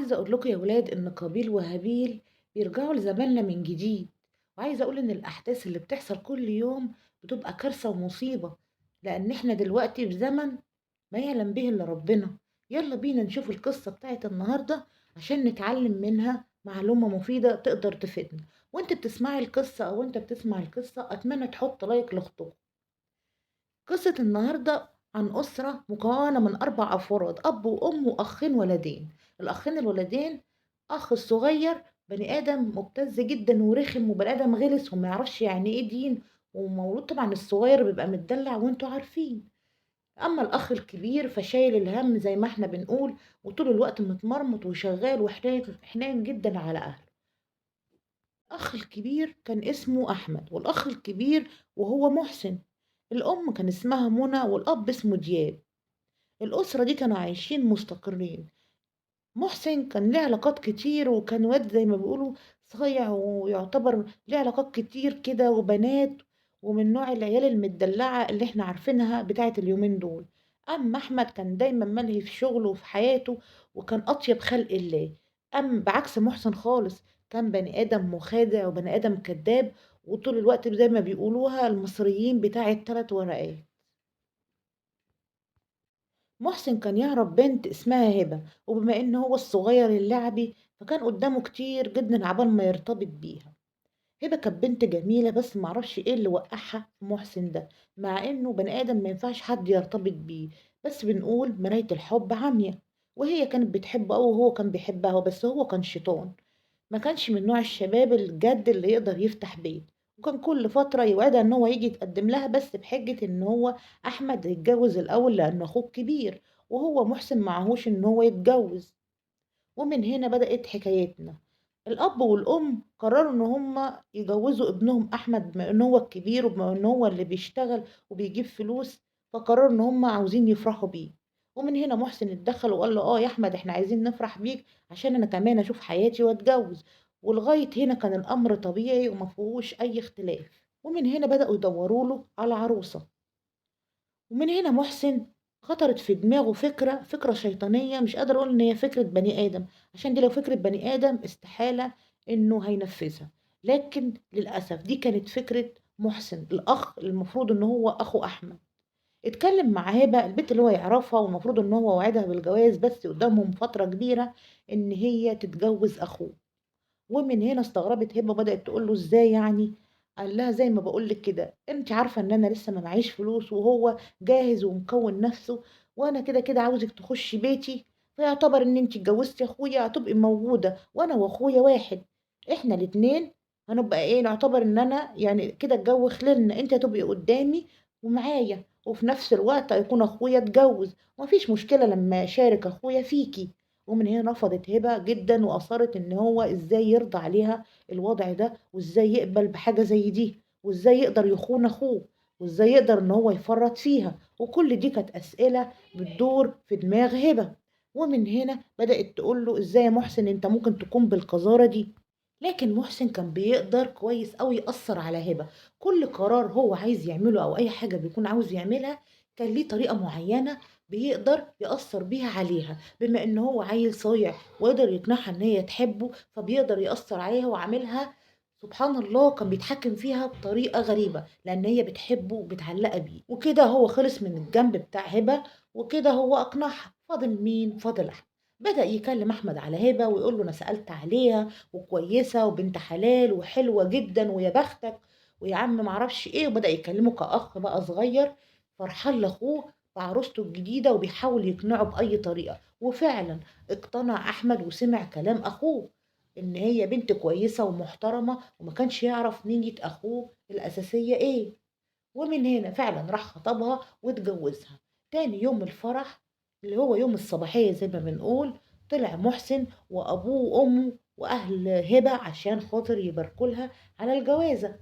عايزة أقول لكم يا ولاد إن قابيل وهابيل بيرجعوا لزماننا من جديد، وعايزة أقول إن الأحداث اللي بتحصل كل يوم بتبقى كارثة ومصيبة، لأن إحنا دلوقتي في زمن ما يعلم به إلا ربنا. يلا بينا نشوف القصة بتاعت النهاردة عشان نتعلم منها معلومة مفيدة تقدر تفيدنا. وانت بتسمعي القصة أو انت بتسمع القصة أتمنى تحط لايك لأختك. قصة النهاردة عن أسرة مكونة من 4 أفراد، أب وأم وأخين ولدين. الأخين الولدين، أخ الصغير بني آدم مبتز جدا ورخم وبني آدم غلس وما يعرفش يعني إيه دين، ومولود طبعا الصغير بيبقى متدلع وانتوا عارفين. أما الأخ الكبير فشايل الهم زي ما احنا بنقول، وطول الوقت متمرمط وشغال وحنين حنين جدا على أهله. الأخ الكبير كان اسمه أحمد، والأخ الكبير وهو محسن. الأم كان اسمها منى والأب اسمه دياب. الأسرة دي كانوا عايشين مستقرين. محسن كان ليه علاقات كتير وكان واد زي ما بيقولوا صايع، ويعتبر ليه علاقات كتير كده وبنات، ومن نوع العيال المدلعة اللي احنا عارفينها بتاعت اليومين دول. أما أحمد كان دايما ملهي في شغله وفي حياته، وكان أطيب خلق الله. بعكس محسن خالص، كان بني آدم مخادع وبني آدم كذاب، وطول الوقت زي ما بيقولوها المصريين بتاع ال3 ورقات. محسن كان يعرف بنت اسمها هبة، وبما إن هو الصغير اللعبي فكان قدامه كتير جدا عبال ما يرتبط بيها. هبة كانت بنت جميلة، بس معرفش ايه اللي وقعها في محسن ده، مع إنه بني آدم ما ينفعش حد يرتبط بيه، بس بنقول مراية الحب عمياء. وهي كانت بتحبه أوي وهو كان بيحبها، بس هو كان شيطان. ما كانش من نوع الشباب الجد اللي يقدر يفتح بيت، وكان كل فترة يوعدها ان هو يجي يتقدم لها، بس بحجة ان هو احمد يتجوز الاول لانه اخوه كبير، وهو محسن معهوش ان هو يتجوز. ومن هنا بدأت حكايتنا. الاب والام قرروا ان هم يجوزوا ابنهم احمد، بما ان هو الكبير وبما ان هو اللي بيشتغل وبيجيب فلوس، فقرروا ان هم عاوزين يفرحوا بيه. ومن هنا محسن اتدخل وقال له اه يا احمد احنا عايزين نفرح بيك عشان انا كمان اشوف حياتي واتجوز. ولغاية هنا كان الامر طبيعي وما فيهوش اي اختلاف. ومن هنا بدأوا يدوروا له على عروسة. ومن هنا محسن خطرت في دماغه فكرة شيطانية، مش قادرة أقول إن هي فكرة بني آدم، عشان دي لو فكرة بني آدم استحالة إنه هينفذها. لكن للأسف دي كانت فكرة محسن الأخ المفروض إن هو أخو أحمد. اتكلم مع هبة البنت اللي هو يعرفها، والمفروض إن هو وعدها بالجواز، بس قدامهم فترة كبيرة إن هي تتجوز أخوه. ومن هنا استغربت هبة وبدأت تقول له ازاي يعني. قال لها زي ما بقول لك كده، انت عارفة ان انا لسه ما معيش فلوس وهو جاهز ومكون نفسه، وانا كده كده عاوزك تخشي بيتي، فيعتبر ان انت اتجوزتي اخويا هتبقي موجودة وانا واخويا واحد. احنا الاتنين هنبقى ايه، نعتبر ان انا يعني كده الجو خللنا، انت هتبقي قدامي ومعايا، وفي نفس الوقت هيكون اخويا اتجوز، ومفيش مشكلة لما اشارك اخويا فيكي. ومن هنا رفضت هبة جدا وأصرت إن هو إزاي يرضى عليها الوضع ده، وإزاي يقبل بحاجة زي دي، وإزاي يقدر يخون أخوه، وإزاي يقدر إن هو يفرط فيها. وكل دي كانت أسئلة بتدور في دماغ هبة. ومن هنا بدأت تقول له إزاي يا محسن أنت ممكن تكون بالقذارة دي. لكن محسن كان بيقدر كويس أوي يأثر على هبة. كل قرار هو عايز يعمله أو أي حاجة بيكون عاوز يعملها كان ليه طريقة معينة بيقدر يأثر بيها عليها، بما إن هو عيل صايع ويقدر يقنعها إن هي تحبه، فبيقدر يأثر عليها وعاملها. سبحان الله كان بيتحكم فيها بطريقة غريبة لأن هي بتحبه وبتعلقة بيه. وكده هو خلص من الجنب بتاع هبة، وكده هو أقنعها. فاضل مين؟ فاضل أحمد. بدأ يكلم أحمد على هبة ويقول له أنا سألت عليها وكويسة وبنت حلال وحلوة جدا ويا بختك ويا عم معرفش ايه، وبدأ يكلمه كأخ بقى صغير فرحان لأخوه بعروسته الجديدة، وبيحاول يقنعه بأي طريقة. وفعلا اقتنع أحمد وسمع كلام أخوه إن هي بنت كويسة ومحترمة، وما كانش يعرف نية أخوه الأساسية ايه. ومن هنا فعلا راح خطبها واتجوزها. تاني يوم الفرح اللي هو يوم الصباحية زي ما بنقول، طلع محسن وأبوه وأمه وأهل هبة عشان خاطر يباركولها على الجوازة.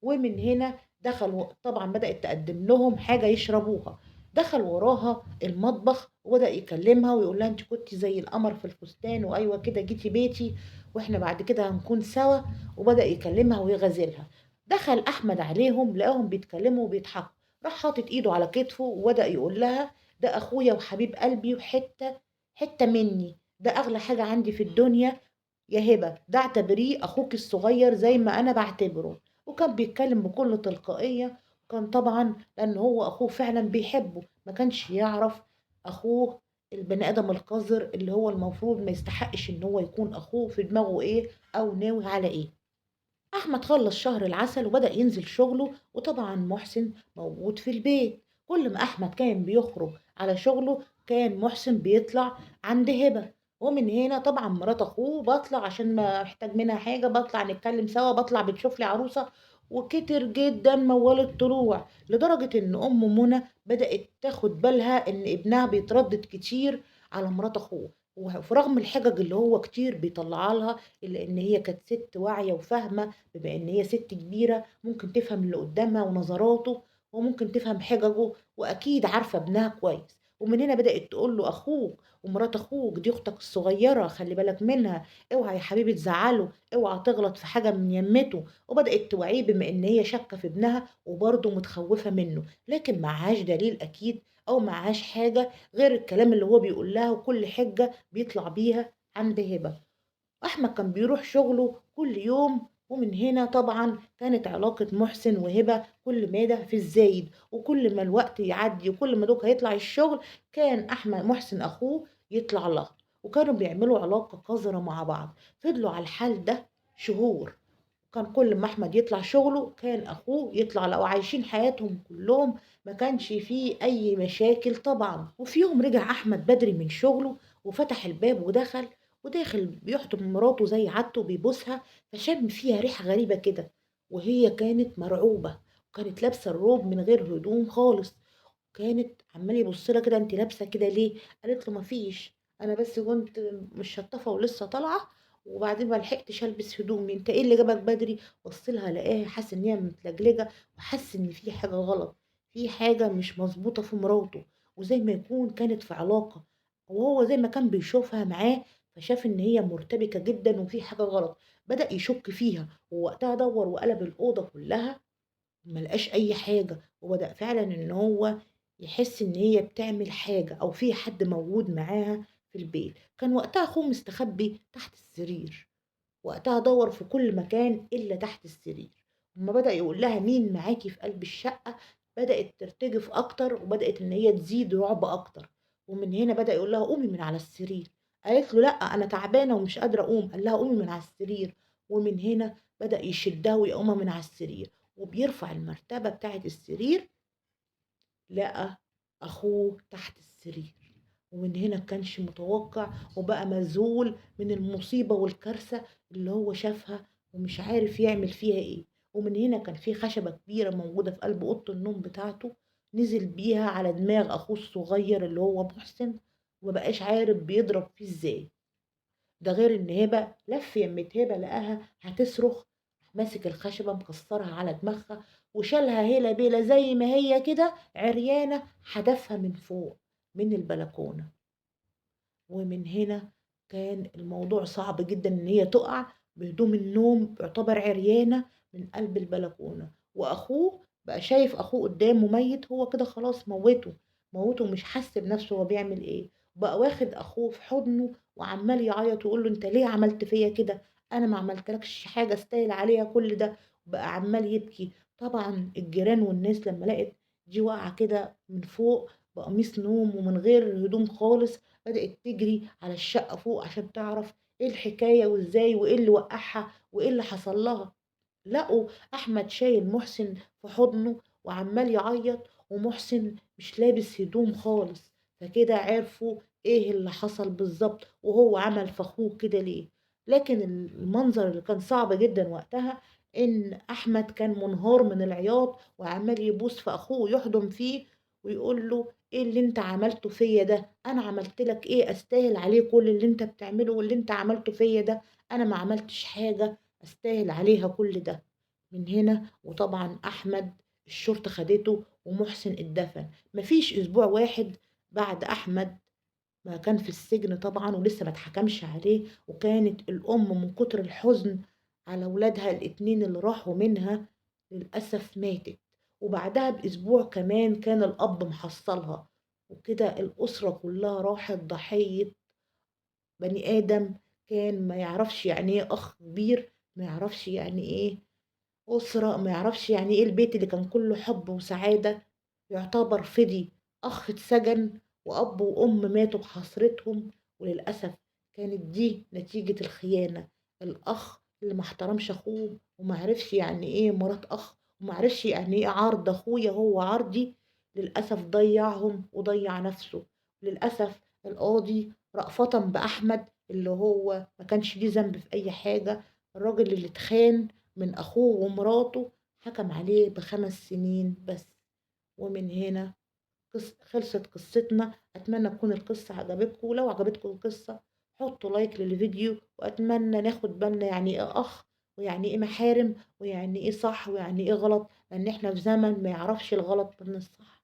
ومن هنا دخل طبعا بدأت تقدم لهم حاجة يشربوها. دخل وراها المطبخ وبدأ يكلمها ويقول لها انت كنت زي القمر في الفستان، وايوه كده جيتي بيتي واحنا بعد كده هنكون سوا. وبدأ يكلمها ويغازلها. دخل احمد عليهم لقاهم بيتكلموا وبيضحكوا، راح حاطط ايده على كتفه وبدأ يقول لها ده اخويا وحبيب قلبي وحته حته مني، ده أغلى حاجة عندي في الدنيا يا هبة، ده اعتبريه أخوك الصغير زي ما أنا باعتبره. وكان بيتكلم بكل تلقائية. كان طبعا لأن هو أخوه فعلا بيحبه، ما كانش يعرف أخوه البني آدم القذر اللي هو المفروض ما يستحقش إن هو يكون أخوه في دماغه إيه أو ناوي على إيه. أحمد خلص شهر العسل وبدأ ينزل شغله، وطبعا محسن موجود في البيت. كل ما أحمد كان بيخرج على شغله كان محسن بيطلع عند هبة. ومن هنا طبعا مرات أخوه بطلع عشان ما محتاج منها حاجة، بطلع نتكلم سوا، بطلع بتشوف لي عروسة. وكتر جدا موال الطلوع لدرجة إن أم منى بدأت تاخد بالها إن ابنها بيتردد كتير على مرات أخوه. وفي رغم الحجج اللي هو كتير بيطلعها لها، إلا إن هي كانت ست واعية وفاهمة، بما إن هي ست كبيرة ممكن تفهم اللي قدامها ونظراته، وممكن تفهم حججه، وأكيد عارفة ابنها كويس. ومن هنا بدأت تقول له أخوك ومرات أخوك دي أختك الصغيرة، خلي بالك منها، اوعى يا حبيبي تزعله، اوعى تغلط في حاجة من يمته. وبدأت توعيه بما إن هي شاكة في ابنها وبرضه متخوفة منه، لكن معهاش دليل أكيد أو معهاش حاجة غير الكلام اللي هو بيقول لها، وكل حجة بيطلع بيها عند هبة. أحمد كان بيروح شغله كل يوم. ومن هنا طبعا كانت علاقة محسن وهبة كل مادة في الزايد، وكل ما الوقت يعدي وكل ما دوك هيطلع الشغل كان أحمد محسن أخوه يطلع لها، وكانوا بيعملوا علاقة قذرة مع بعض. فضلوا على الحال ده شهور. كان كل ما أحمد يطلع شغله كان أخوه يطلع لو عايشين حياتهم كلهم، ما كانش فيه أي مشاكل طبعا. وفي يوم رجع أحمد بدري من شغله وفتح الباب ودخل، وداخل بيحضن مراته زي عادته بيبوسها، فشم فيها ريحة غريبة كده. وهي كانت مرعوبة، وكانت لابسة الروب من غير هدوم خالص. كانت عمال يبص لها كده، انت لابسه كده ليه؟ قالت له مفيش، انا بس كنت مش شطافه ولسه طالعه، وبعدين ما لحقتش البس هدومي. انت ايه اللي جابك بدري؟ بص لها لقاها حاسس ان هي متلجلجه، وحاسس ان في حاجه غلط، في حاجه مش مظبوطه في مراته، وزي ما يكون كانت في علاقه، وهو زي ما كان بيشوفها معاه فشاف ان هي مرتبكه جدا وفي حاجه غلط. بدأ يشك فيها، ووقتها دور وقلب الاوضه كلها ما لقاش اي حاجة. وبدأ فعلا ان هو يحس ان هي بتعمل حاجة او في حد موجود معاها في البيت. كان وقتها اخوه مستخبي تحت السرير، وقتها دور في كل مكان الا تحت السرير. وما بدأ يقول لها مين معاكي في قلب الشقة، بدأت ترتجف اكتر وبدأت ان هي تزيد رعب اكتر. ومن هنا بدأ يقول لها قومي من على السرير. قالت له لا انا تعبانة ومش قادرة اقوم. قال لها قومي من على السرير. ومن هنا بدأ يشدها ويقومها من على السرير، وبيرفع المرتبة بتاعة السرير لقى أخوه تحت السرير. ومن هنا كانش متوقع، وبقى مذهول من المصيبة والكارثة اللي هو شافها، ومش عارف يعمل فيها ايه. ومن هنا كان في خشبة كبيرة موجودة في قلب أوضة النوم بتاعته، نزل بيها على دماغ أخوه الصغير اللي هو محسن، ومبقاش عارف بيضرب فيه ازاي. ده غير ان هبه لف يمة هبه لقاها هتصرخ، ماسك الخشبه مكسرها على دماغها، وشالها هيلا بيلا زي ما هي كده عريانه، حدفها من فوق من البلكونه. ومن هنا كان الموضوع صعب جدا ان هي تقع بهدوم النوم يعتبر عريانة من قلب البلكونة. واخوه بقى شايف اخوه قدامه ميت، هو كده خلاص موته، موته مش حاسس بنفسه هو بيعمل ايه. بقى واخد اخوه في حضنه وعمال يعيط ويقول له انت ليه عملت فيا كده؟ انا ما عملتلكش حاجة استاهل عليها كل ده. بقى عمال يبكي. طبعا الجيران والناس لما لقت دي واقعة كده من فوق بقميص نوم ومن غير هدوم خالص، بدأت تجري على الشقة فوق عشان تعرف ايه الحكاية وازاي وايه اللي وقعها وايه اللي حصل لها. لقوا أحمد شايل محسن في حضنه وعمال يعيط، ومحسن مش لابس هدوم خالص. فكده عرفوا ايه اللي حصل بالظبط وهو عمل في اخوه كده ليه. لكن المنظر اللي كان صعب جدا وقتها ان احمد كان منهار من العياط وعمال يبوس في اخوه ويحضن فيه ويقول له ايه اللي انت عملته فيا ده؟ انا عملت لك ايه استاهل عليه كل اللي انت بتعمله واللي انت عملته فيا ده؟ انا ما عملتش حاجة استاهل عليها كل ده. من هنا وطبعا احمد الشرطة خدته ومحسن اتدفن. مفيش اسبوع واحد بعد احمد ما كان في السجن طبعا ولسه ما اتحكمش عليه، وكانت الام من كتر الحزن على ولادها الاتنين اللي راحوا منها للاسف ماتت. وبعدها باسبوع كمان كان الاب محصلها. وكده الاسرة كلها راحت ضحية بني آدم كان ما يعرفش يعني إيه أخ كبير، ما يعرفش يعني إيه أسرة، ما يعرفش يعني إيه البيت اللي كان كُلّه حُب وسعادة، يُعتبر فِدي، أخ اتسجن وأب وأم ماتوا بحسرتهم، وللأسف كانت دي نتيجة الخيانة، الأخ اللي ما احترمش أخوه وما عرفش يعني إيه مرات أخ، وما عرفش يعني إيه عرض أخويا هو عرضي، للأسف ضيّعهم وضيّع نَفْسه، للأسف القاضي رأفةً بأحمد اللي هو ما كانش ليه ذنب في أي حاجة، الراجل اللي اتخان من أخوه ومراته حكم عليه ب5 سنين بس، ومن هنا خلصت قصتنا، أتمنى تكون القصة عجبتكم، ولو عجبتكم القصة حطوا لايك للفيديو، وأتمنى ناخد بالنا يعني إيه أخ، ويعني إيه محارم، ويعني إيه صح ويعني إيه غلط، لأن إحنا في زمن ما يعرفش الغلط من الصح.